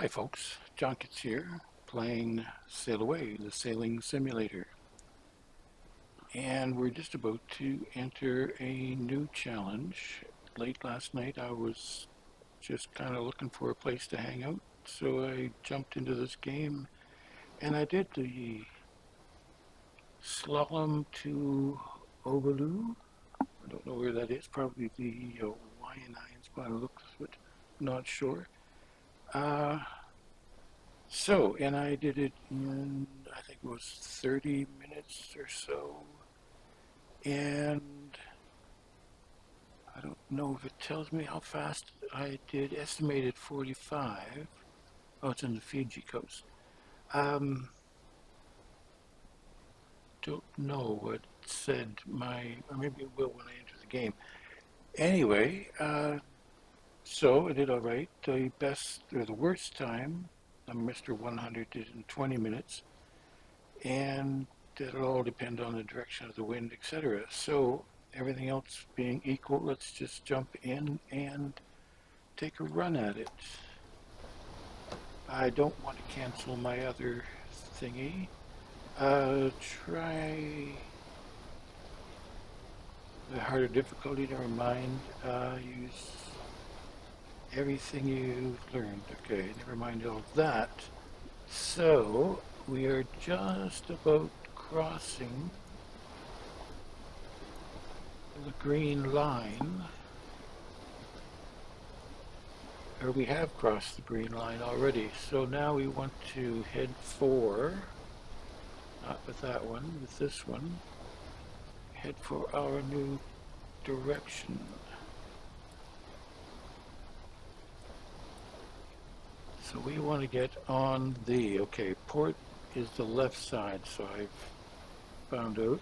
Hi folks, Jonkits here, playing Sailaway the Sailing Simulator. And we're just about to enter a new challenge. Late last night I was just kind of looking for a place to hang out, so I jumped into this game and I did the slalom to Ovalu. I don't know where that is, probably the Hawaiian Islands by the looks of it, not sure. Uh, and I did it in, I think it was 30 minutes or so. And I don't know if it tells me how fast I did. Estimated 45. Oh, it's in the Fiji coast. Um, don't know what it said. Or maybe it will when I enter the game. Anyway, so I did all right. The best or the worst time, Mr. 100 did in 20 minutes. And it'll all depend on the direction of the wind, etc. So everything else being equal, let's just jump in and take a run at it. I don't want to cancel my other thingy. Try the harder difficulty, never mind. Use everything you've learned. Okay, never mind all that. So we are just about crossing the green line, or we have crossed the green line already. So now we want to head for, not with that one, with this one, head for our new direction. So we want to get on the, okay, port is the left side, so I've found out.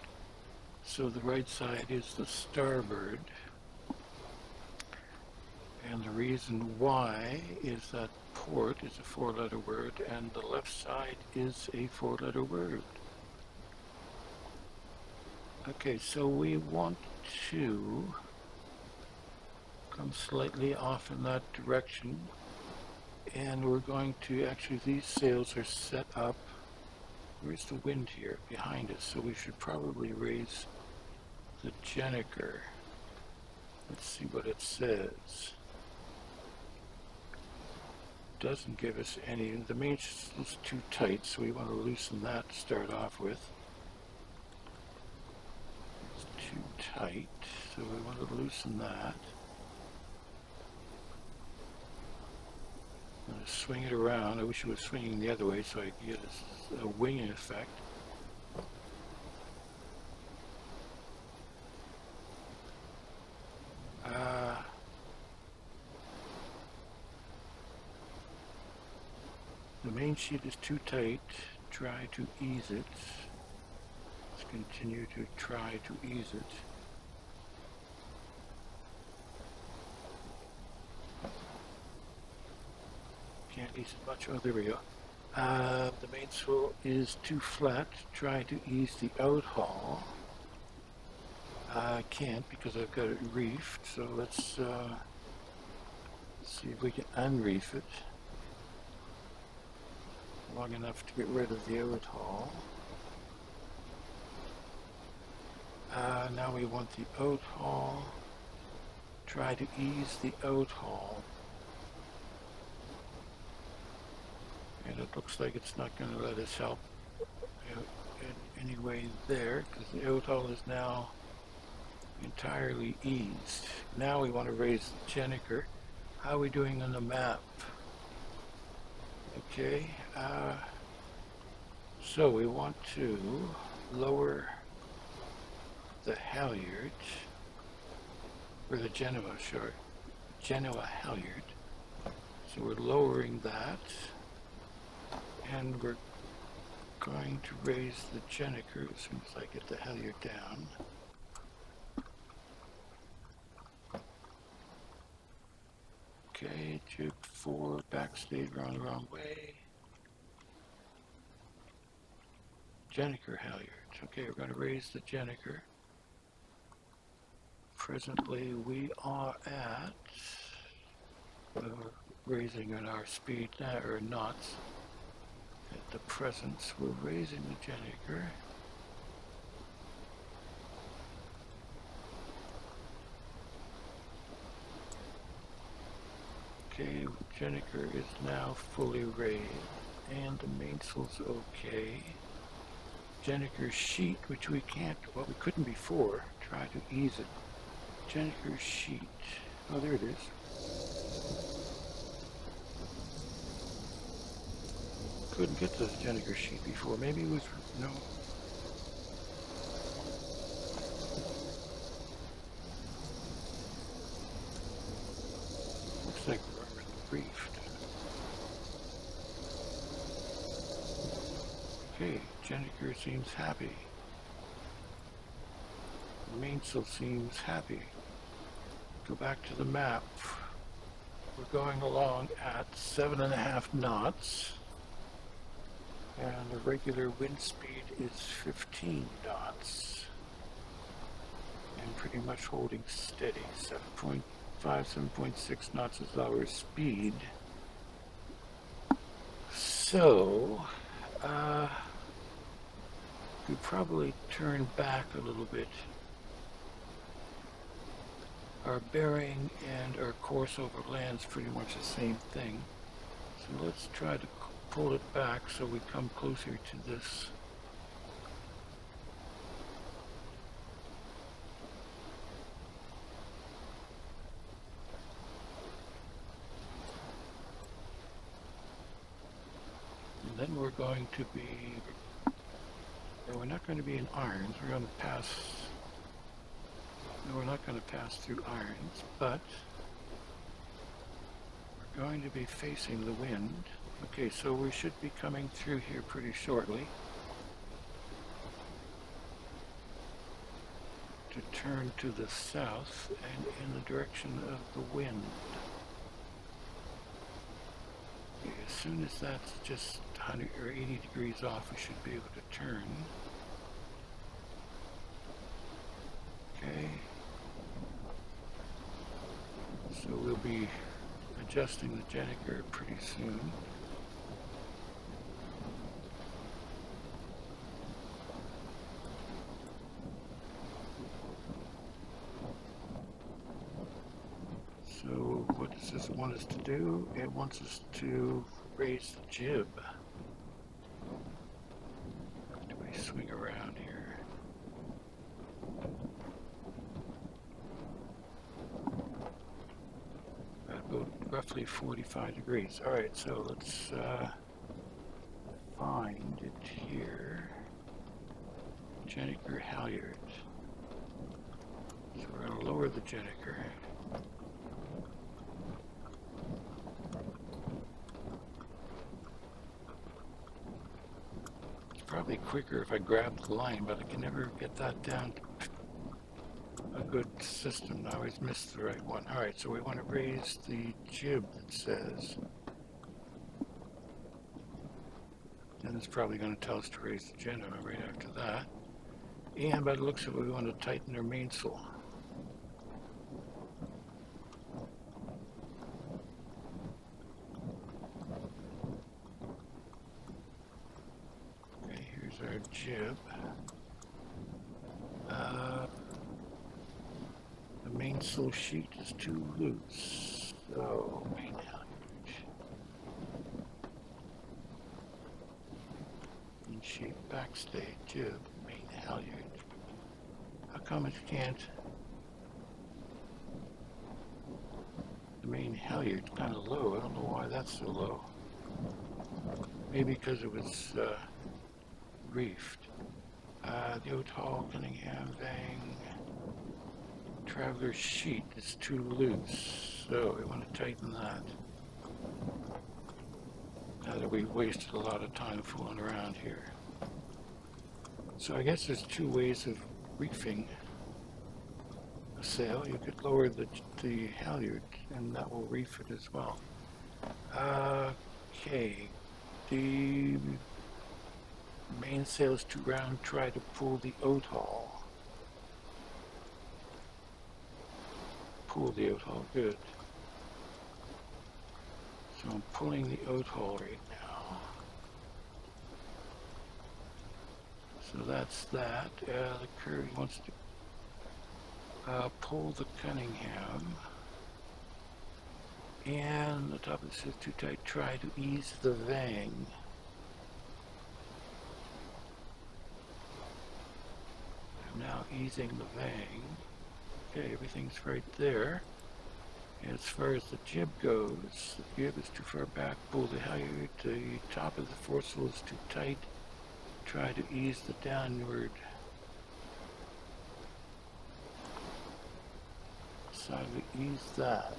So the right side is the starboard. And the reason why is that port is a four-letter word and the left side is a four-letter word. Okay, so we want to come slightly off in that direction, and we're going to, actually these sails are set up, where's the wind here? Behind us, so we should probably raise the Jenniker. Let's see what it says. Doesn't give us any, the mainsail is too tight, so we want to loosen that to start off with. It's too tight, so we want to loosen that. I'm going to swing it around. I wish it was swinging the other way so I could get a winging effect. The main sheet is too tight. Try to ease it. Let's continue to try to ease it. Can't ease it much. Oh, there we go. The mainsail is too flat. Try to ease the outhaul. I can't because I've got it reefed. So let's see if we can unreef it long enough to get rid of the outhaul. Now we want the outhaul. Try to ease the outhaul. And it looks like it's not going to let us help in any way there, because the outhaul is now entirely eased. Now we want to raise the Jenniker. How are we doing on the map? Okay, so we want to lower the halyard, or the Genoa, sure, Genoa halyard. So we're lowering that, and we're going to raise the Jenniker as soon as I get the halyard down. Okay, jib 4, backstay, wrong the wrong way. Jenniker halyard. Okay, we're going to raise the Jenniker. Presently we are at raising on our speed now, or knots. At the present, we're raising the jet anchor. Okay, jet anchor is now fully raised, and the mainsail's okay. Jet anchor sheet, which we can't, well, we couldn't before. Try to ease it. Jet anchor sheet. Oh, there it is. Couldn't get the jet anchor sheet before. Maybe it was, no. Looks like we're reefed. Okay, jet anchor seems happy. The mainsail seems happy. Go back to the map. We're going along at 7.5 knots. And the regular wind speed is 15 knots. And pretty much holding steady. 7.5, 7.6 knots is our speed. So, we probably turn back a little bit. Our bearing and our course over land's pretty much the same thing. So let's try to pull it back so we come closer to this. And then we're going to be, we're not going to be in irons, we're going to pass, no, we're not going to pass through irons, but we're going to be facing the wind. Okay, so we should be coming through here pretty shortly. To turn to the south and in the direction of the wind. Okay, as soon as that's just 100 or 80 degrees off, we should be able to turn. Okay. So we'll be adjusting the jet anchor pretty soon. So what does this want us to do? It wants us to raise the jib. Do we swing around here? About roughly 45 degrees. All right, so let's find it here. Jet anchor halyard. So we're going to lower the jet anchor. Probably quicker if I grab the line, but I can never get that down a good system. I always miss the right one. All right, so we want to raise the jib, it says. And it's probably going to tell us to raise the jet right after that. And by the looks of it, we want to tighten our mainsail. Our jib. The mainsail sheet is too loose, so main halyard. In sheet backstay, jib, main halyard. How come it can't? The main halyard's kind of low. I don't know why that's so low. Maybe because it was reefed. The O'Tall, Cunningham, Vang, Traveler sheet is too loose, so we want to tighten that. Now that we've wasted a lot of time fooling around here. So I guess there's two ways of reefing a sail. You could lower the halyard, and that will reef it as well. Okay, the mainsail is too round. Try to pull the O'Tall. Pull the O'Tall, good. So I'm pulling the out haul right now. So that's that. The Curry wants to pull the Cunningham. And the top of this is too tight. Try to ease the Vang. I'm now easing the Vang. Okay, everything's right there. And as far as the jib goes, the jib is too far back. Pull the halyard. The top of the foresail is too tight. Try to ease the downward side. We ease that.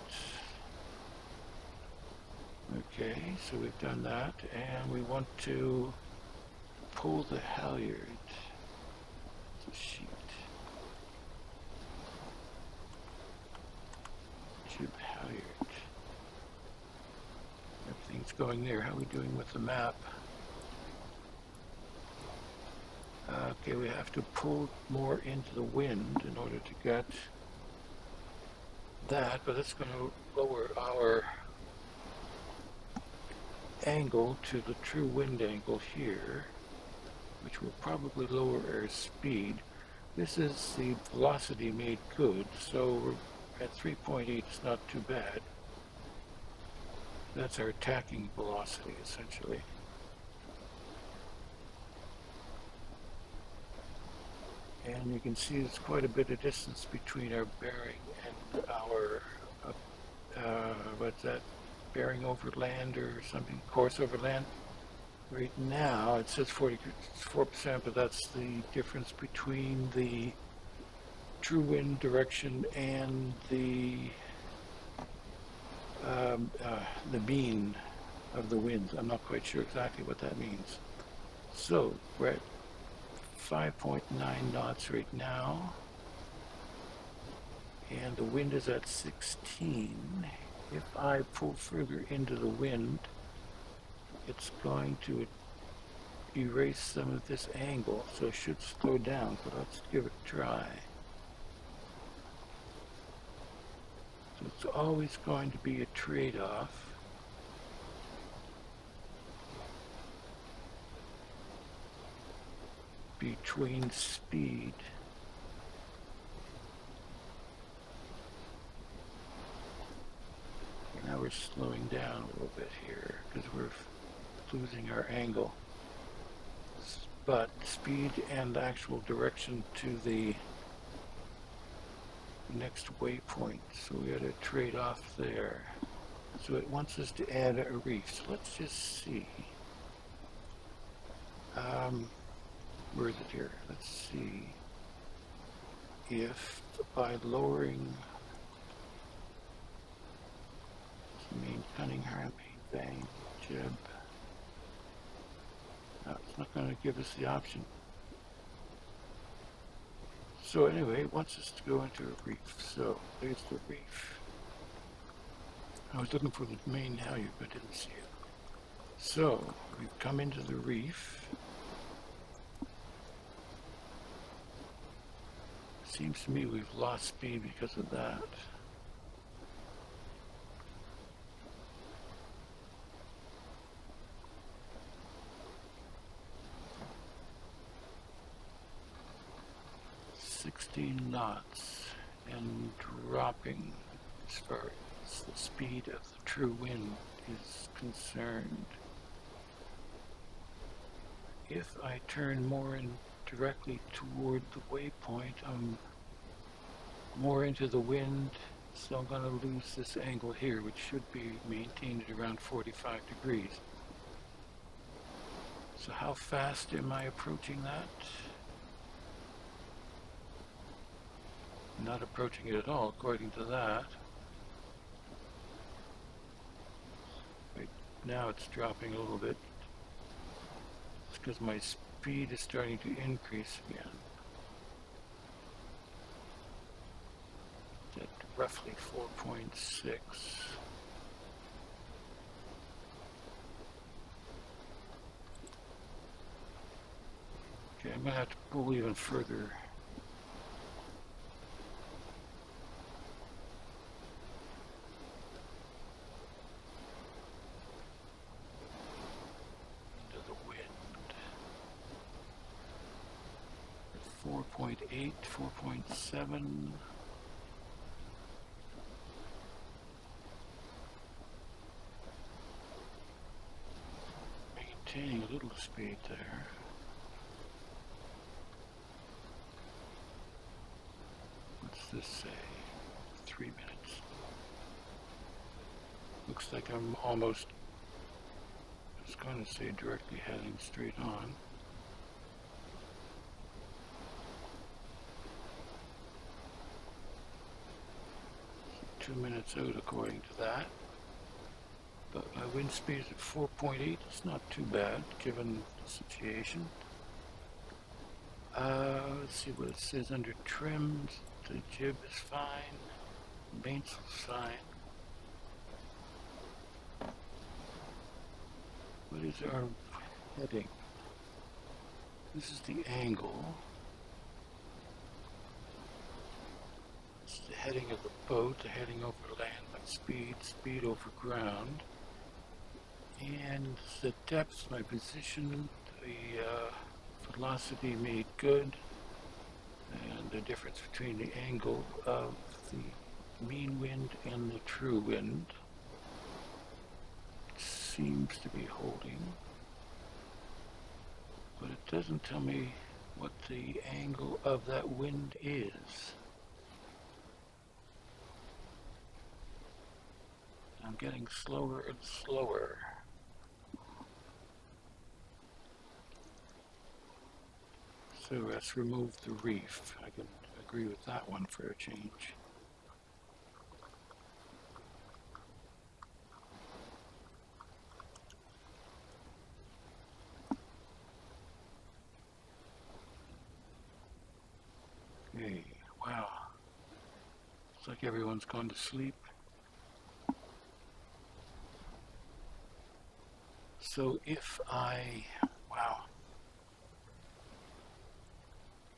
Okay, so we've done that, and we want to pull the halyard. It's a sheet. Jib halyard. Everything's going there. How are we doing with the map? Okay, we have to pull more into the wind in order to get that, but that's going to lower our angle to the true wind angle here, which will probably lower our speed. This is the velocity made good, so we're at 3.8, it's not too bad. That's our tacking velocity, essentially. And you can see there's quite a bit of distance between our bearing and our, what's that, bearing over land or something, course over land. Right now it says 44%, but that's the difference between the true wind direction and the mean of the winds. I'm not quite sure exactly what that means. So we're at 5.9 knots right now, and the wind is at 16. If I pull further into the wind, it's going to erase some of this angle, so it should slow down, but let's give it a try. So it's always going to be a trade-off. Between speed and now we're slowing down a little bit here because we're losing our angle, but speed and actual direction to the next waypoint, so we got to trade off there. So it wants us to add a reef, so let's just see. Where is it here? Let's see if by lowering main Cunningham, main Vang, jib. No, it's not going to give us the option. So anyway, it wants us to go into a reef. So there's the reef. I was looking for the main halyard, but didn't see it. So we've come into the reef. Seems to me we've lost speed because of that. Knots and dropping as far as the speed of the true wind is concerned. If I turn more in directly toward the waypoint, I'm more into the wind, so I'm going to lose this angle here, which should be maintained at around 45 degrees. So how fast am I approaching that? Not approaching it at all, according to that. Right now it's dropping a little bit. It's because my speed is starting to increase again. At roughly 4.6. Okay, I'm going to have to pull even further. 4.8, 4.7. Maintaining a little speed there. What's this say? 3 minutes. Looks like I'm almost, I was going to say directly heading straight on. So 2 minutes out according to that. But my wind speed is at 4.8. It's not too bad given the situation. Let's see what it says under trim. The jib is fine. Mainsail's fine. What is our heading? This is the angle. This is the heading of the boat, the heading over land, my speed, speed over ground. And the depth, my position, the velocity made good, and the difference between the angle of the mean wind and the true wind seems to be holding, but it doesn't tell me what the angle of that wind is. I'm getting slower and slower. So let's remove the reef. I can agree with that one for a change. Okay, wow. Looks like everyone's gone to sleep. So if I, wow.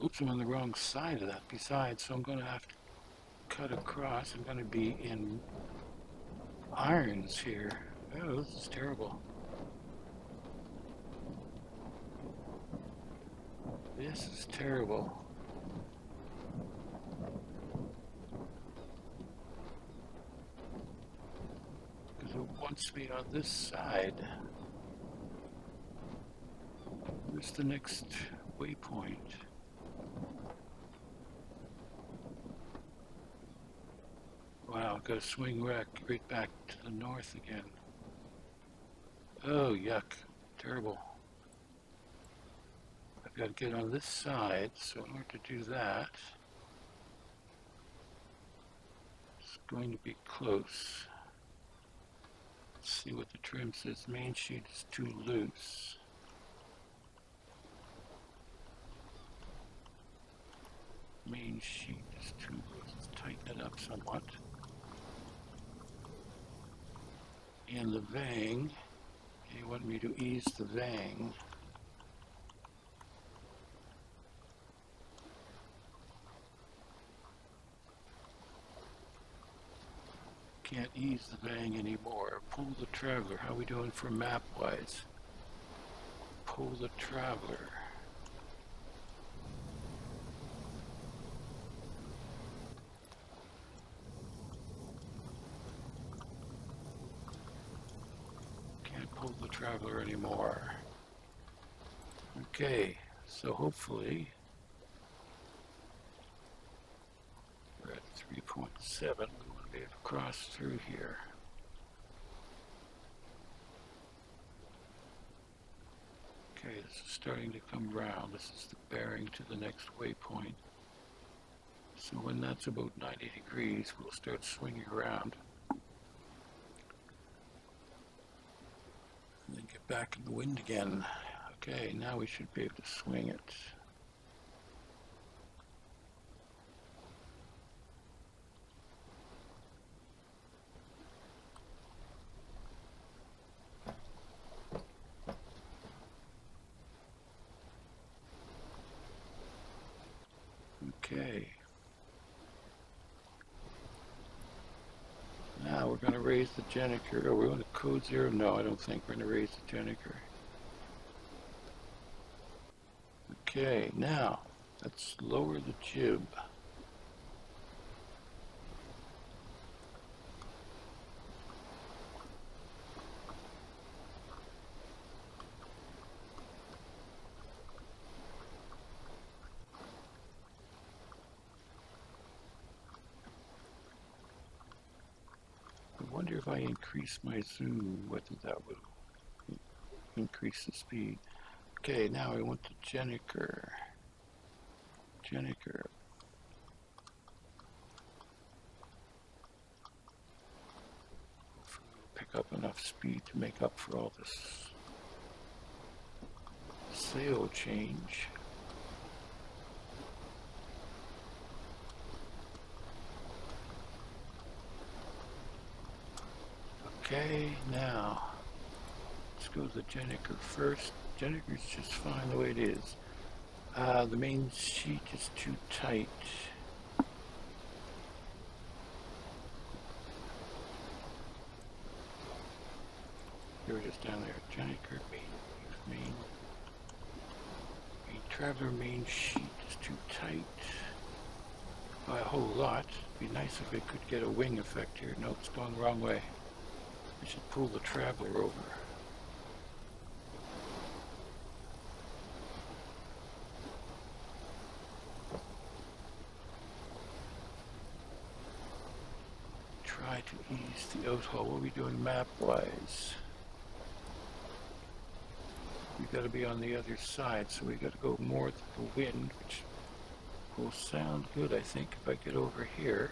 Oops, I'm on the wrong side of that besides, so I'm going to have to cut across. I'm going to be in irons here. Oh, this is terrible. This is terrible. Because it wants me on this side. Where's the next waypoint? Wow, I've got to swing right back to the north again. Oh, yuck. Terrible. I've got to get on this side, so in order to do that, it's going to be close. Let's see what the trim says. Main sheet is too loose. Main sheet is too loose. Let's tighten it up somewhat. And the vang, you want me to ease the vang. Can't ease the vang anymore. Pull the traveler. How are we doing for map-wise? Pull the traveler. Pull the traveler anymore. Okay, so hopefully we're at 3.7. We want to be able to cross through here. Okay, this is starting to come round. This is the bearing to the next waypoint. So when that's about 90 degrees, we'll start swinging around. And then get back in the wind again. Okay, now we should be able to swing it. Okay. Now we're going to raise the Jenniker. Oh, we're going to code 0? No, I don't think we're going to raise the Jenniker. Okay, now, Let's lower the jib. I wonder if I increase my zoom, whether that would increase the speed. Okay, now I want the Jenniker. Pick up enough speed to make up for all this sail change. Okay, now let's go to the Jenniker first. Jenniker's just fine the way it is. The main sheet is too tight. Here it is down there. Jenniker main traveler main sheet is too tight by a whole lot. It'd be nice if it could get a wing effect here. No, it's going the wrong way. I should pull the traveler over. Try to ease the out-haul. What are we doing map-wise? We've got to be on the other side, so we've got to go more to the wind, which will sound good, I think, if I get over here.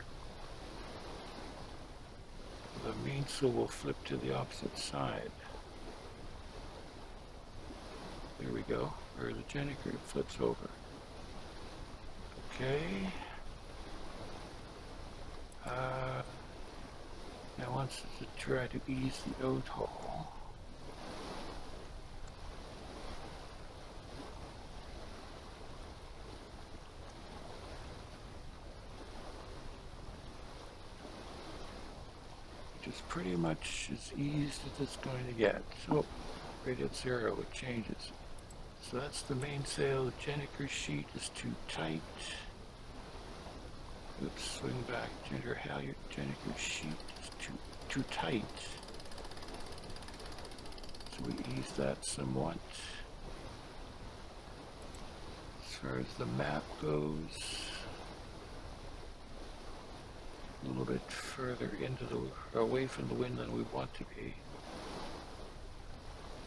The mainsail will flip to the opposite side. There we go, or the Jenniker flips over. Okay. Now wants to try to ease the out-haul. Is pretty much as eased as it's going to get. So right at 0 it changes. So that's the mainsail. The Jenniker sheet is too tight. Oops, swing back. Jenniker sheet is too tight. So we ease that somewhat. As far as the map goes, a little bit further away from the wind than we want to be.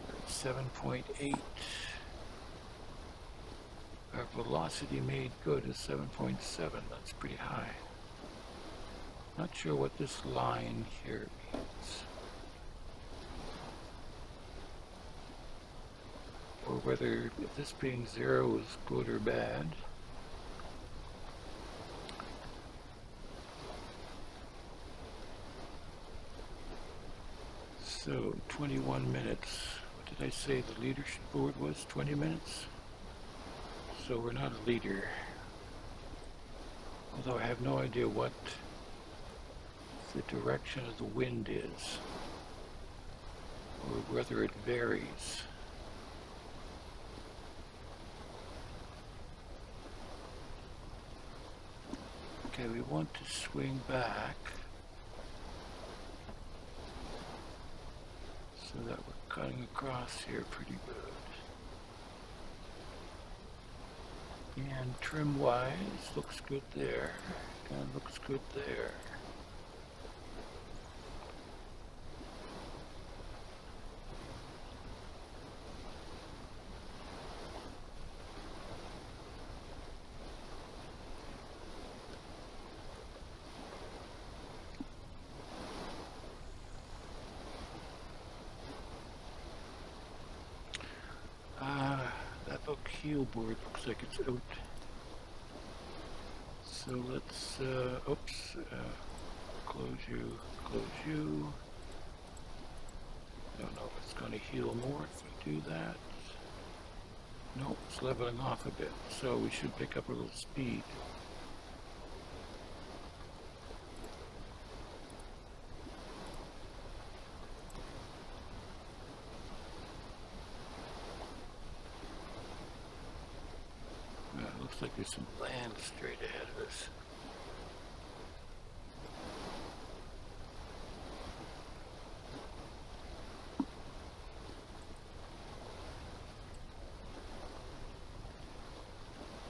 We're at 7.8. Our velocity made good is 7.7. That's pretty high. Not sure what this line here means, or whether this being 0 is good or bad. So 21 minutes. What did I say the leadership board was? 20 minutes? So we're not a leader. Although I have no idea what the direction of the wind is, or whether it varies. Okay, we want to swing back so that we're cutting across here pretty good. And trim-wise, looks good there, and looks good there. That keel board looks like it's out. So let's, close you. I don't know if it's going to heal more if we do that. No, it's leveling off a bit, so we should pick up a little speed. Looks like there's some land straight ahead of us.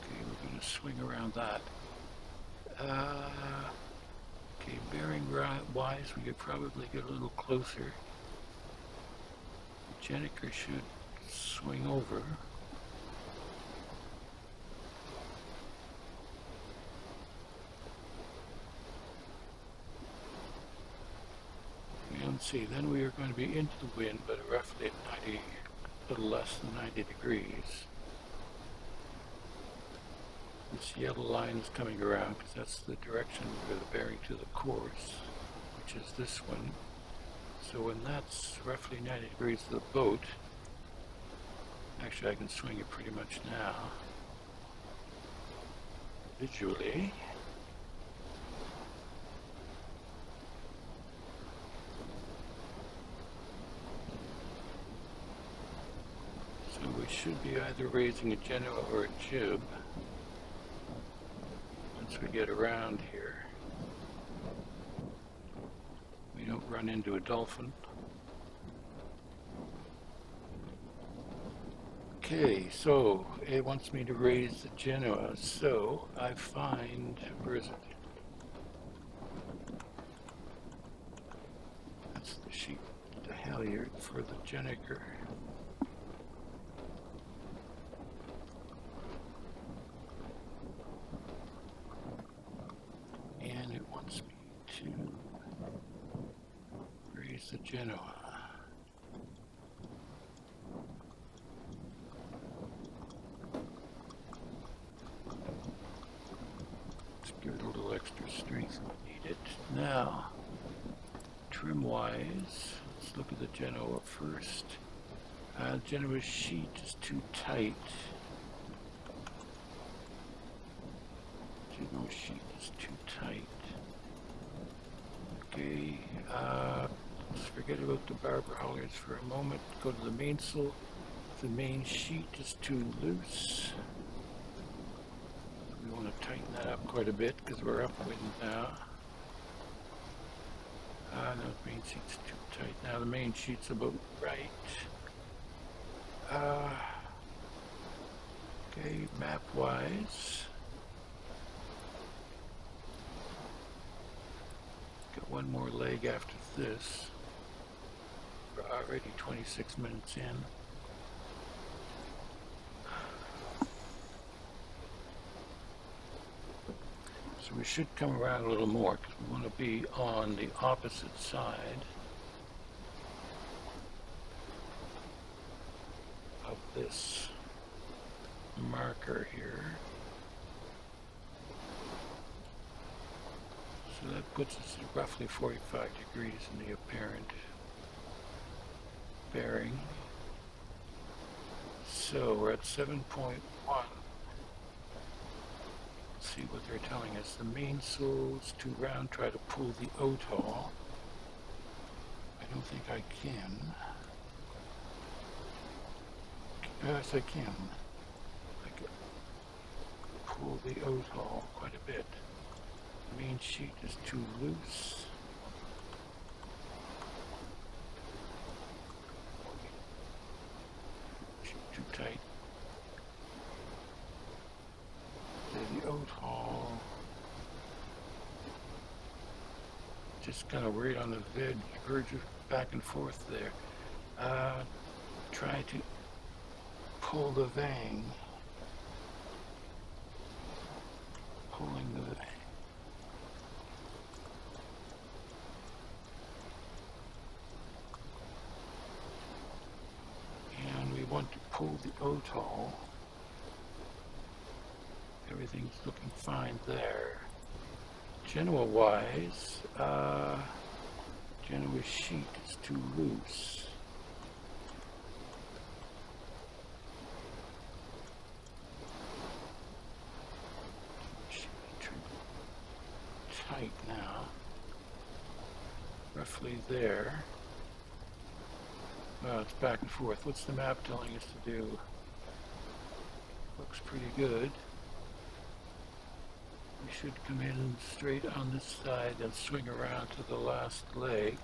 Okay, we're going to swing around that. Okay, bearing wise, we could probably get a little closer. The Jenniker should swing over. And see, then we are going to be into the wind, but roughly at 90, a little less than 90 degrees. This yellow line is coming around because that's the direction for the bearing to the course, which is this one. So when that's roughly 90 degrees to the boat, actually I can swing it pretty much now, visually. So we should be either raising a Genoa or a jib. Once we get around here, we don't run into a dolphin. Okay, so it wants me to raise the Genoa, so I find, where is it? That's the sheet, the halyard for the Jenniker. And it wants me to raise the Genoa. Give it a little extra strength when we need it. Now, trim-wise, let's look at the Genoa first. Genoa's sheet is too tight. Genoa's sheet is too tight. Okay, let's forget about the barber halyards for a moment. Go to the mainsail. The main sheet is too loose. We want to tighten that up quite a bit because we're upwind now. No, the main sheet's too tight. Now the main sheet's about right. Okay, map-wise. Got one more leg after this. We're already 26 minutes in. So we should come around a little more because we want to be on the opposite side of this marker here. So that puts us at roughly 45 degrees in the apparent bearing. So we're at 7.1. See what they're telling us. The mainsail is too round. Try to pull the O-tail. I don't think I can. Yes, I can. I can pull the O-tail quite a bit. The main sheet is too loose. Too tight. The O-tail, just kind of right on the verge of back and forth there. Try to pull the vang, pulling the vang. And we want to pull the O-tail. Everything's looking fine there. Genoa-wise, Genoa's sheet is too loose. Sheet too tight now. Roughly there. Well, it's back and forth. What's the map telling us to do? Looks pretty good. should come in straight on this side and swing around to the last leg.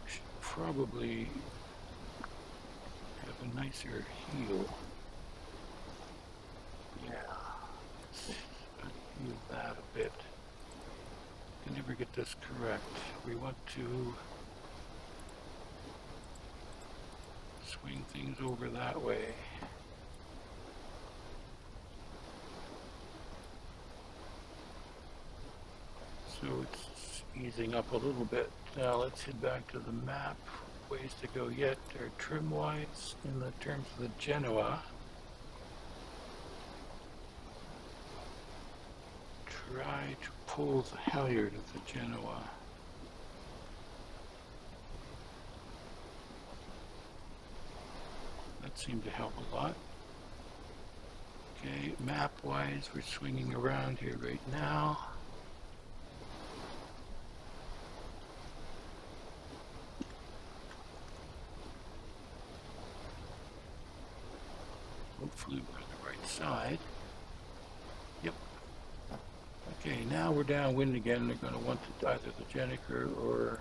Should probably have a nicer heel. Yeah, let's heel that a bit. Can never get this correct. We want to swing things over that way. So it's easing up a little bit. Now let's head back to the map. Ways to go yet are trim-wise in the terms of the Genoa. Try to pull the halyard of the Genoa. That seemed to help a lot. Okay, map-wise, we're swinging around here right now. Hopefully we're on the right side. Yep. Okay, now we're downwind again. They're going to want either the Jenniker or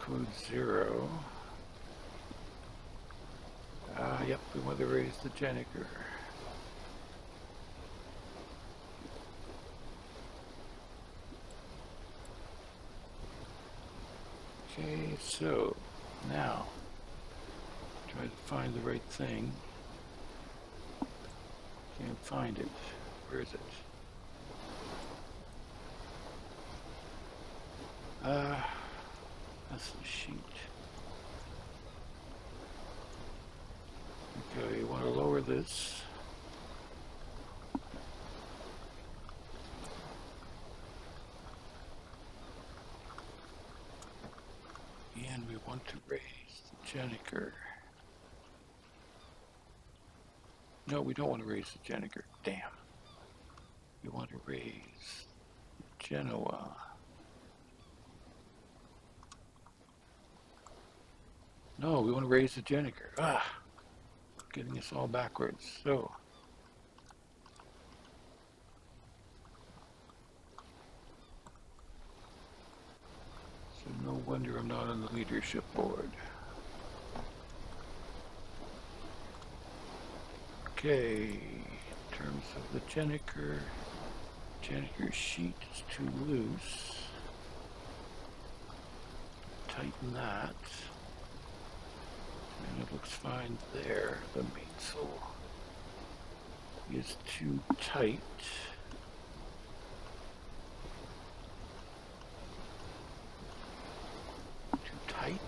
code 0. Yep, we want to raise the Jenniker. Okay, so now try to find the right thing. Can't find it. Where is it? That's the sheet. Okay, you want to lower this. And we want to raise the Jenniker. No, we don't want to raise the Jenniker. Damn. We want to raise Genoa. No, we want to raise the Jenniker. Getting us all backwards. So no wonder I'm not on the leadership board. Okay, in terms of the Jenniker sheet is too loose. Tighten that. And it looks fine there. The mainsail is too tight. Too tight?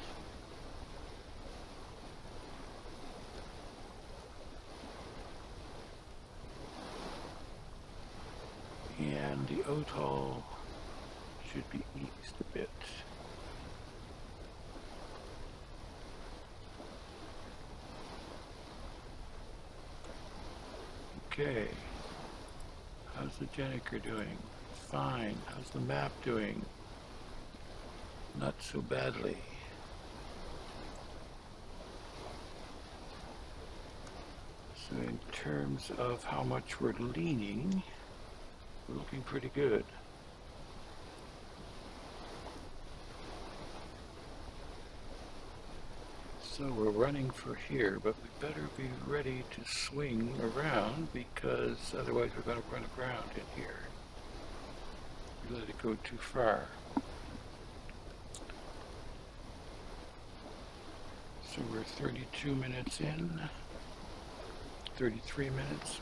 And the Otol should be eased a bit. Okay, how's the Jenniker doing? Fine. How's the map doing? Not so badly. So in terms of how much we're leaning, we're looking pretty good. So we're running for here, but we better be ready to swing around because otherwise we're going to run aground in here. We let it go too far. So we're 32 minutes in, 33 minutes.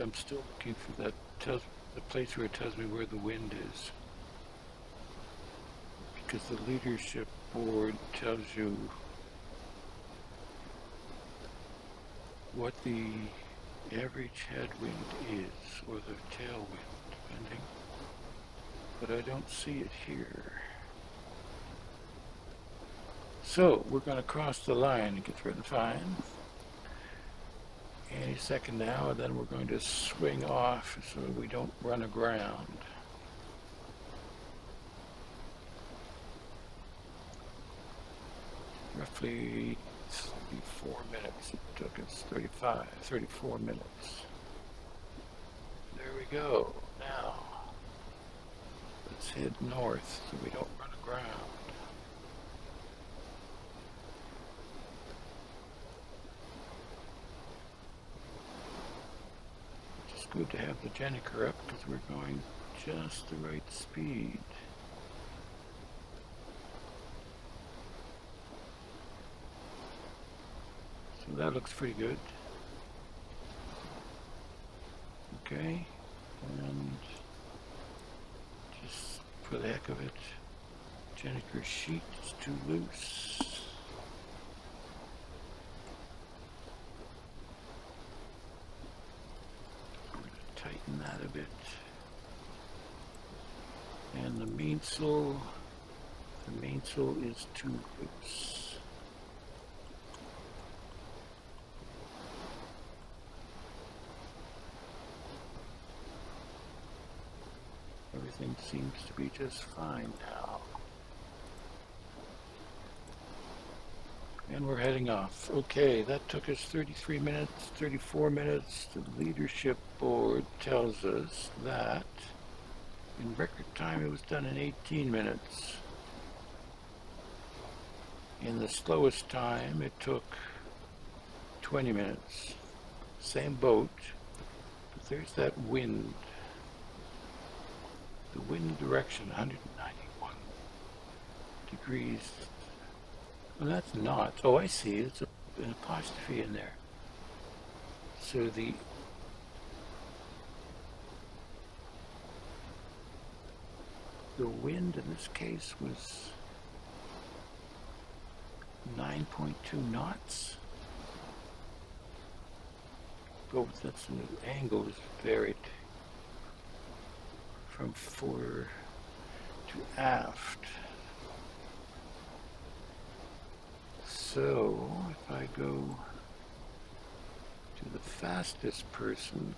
I'm still looking for that, the place where it tells me where the wind is. Because the leadership board tells you what the average headwind is, or the tailwind, depending. But I don't see it here. So we're going to cross the line and get rid of fine. any second now, and then we're going to swing off so we don't run aground. Roughly 34 minutes. It took us 34 minutes. There we go. Now, let's head north so we don't run aground. It's good to have the Jenniker up because we're going just the right speed. So that looks pretty good. Okay, and just for the heck of it, Jenniker's sheet is too loose. We're going to tighten that a bit. And the mainsail is too loose. Everything seems to be just fine now. And we're heading off. Okay, that took us 33 minutes, 34 minutes. The leadership board tells us that in record time it was done in 18 minutes. In the slowest time it took 20 minutes. Same boat, but there's that wind. The wind direction, 191 degrees. Well, that's not. Oh, I see. It's an apostrophe in there. So the wind in this case was 9.2 knots. Oh, that's the angle is varied from fore to aft. So if I go to the fastest person,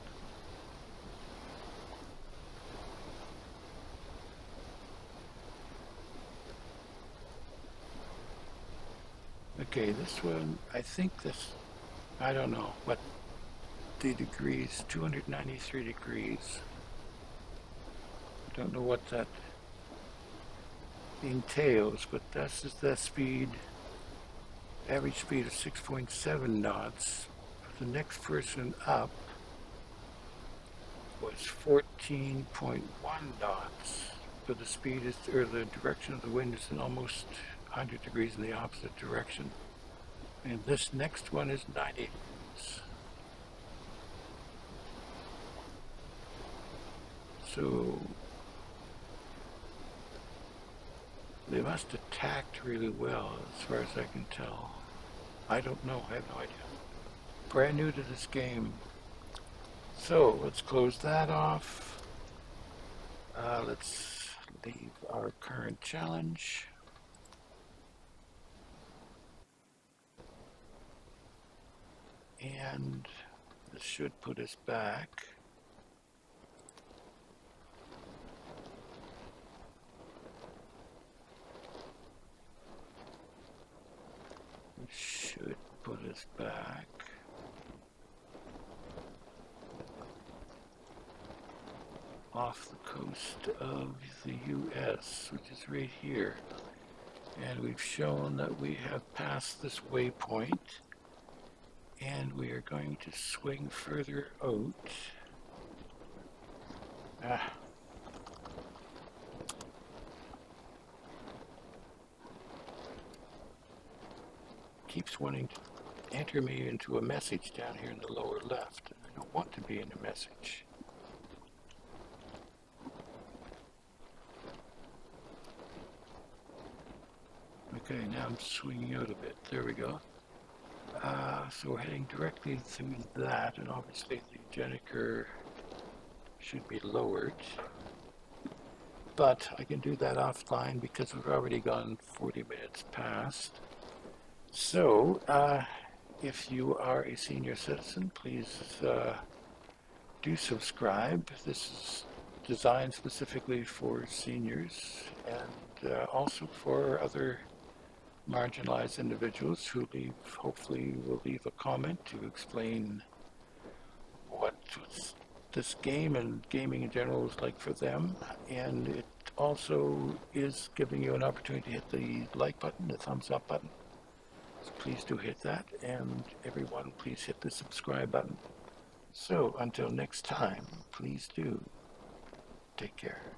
okay, this one, I think this, I don't know what the degrees, 293 degrees. I don't know what that entails, but that's just that speed, average speed of 6.7 knots. The next person up was 14.1 knots, but the speed is, or the direction of the wind is in almost 100 degrees in the opposite direction. And this next one is 90 degrees. So they must have tacked really well, as far as I can tell. I don't know, I have no idea. Brand new to this game. So let's close that off. Let's leave our current challenge. And this should put us back. Should put us back off the coast of the US, which is right here. And we've shown that we have passed this waypoint, and we are going to swing further out. Keeps wanting to enter me into a message down here in the lower left. I don't want to be in a message. Okay, now I'm swinging out a bit. There we go. So we're heading directly through that, and obviously the Jenniker should be lowered. But I can do that offline because we've already gone 40 minutes past. So, if you are a senior citizen, please do subscribe. This is designed specifically for seniors and also for other marginalized individuals who hopefully will leave a comment to explain what this game and gaming in general is like for them. And it also is giving you an opportunity to hit the like button, the thumbs up button. So please do hit that. And everyone, please hit the subscribe button. So until next time, please do take care.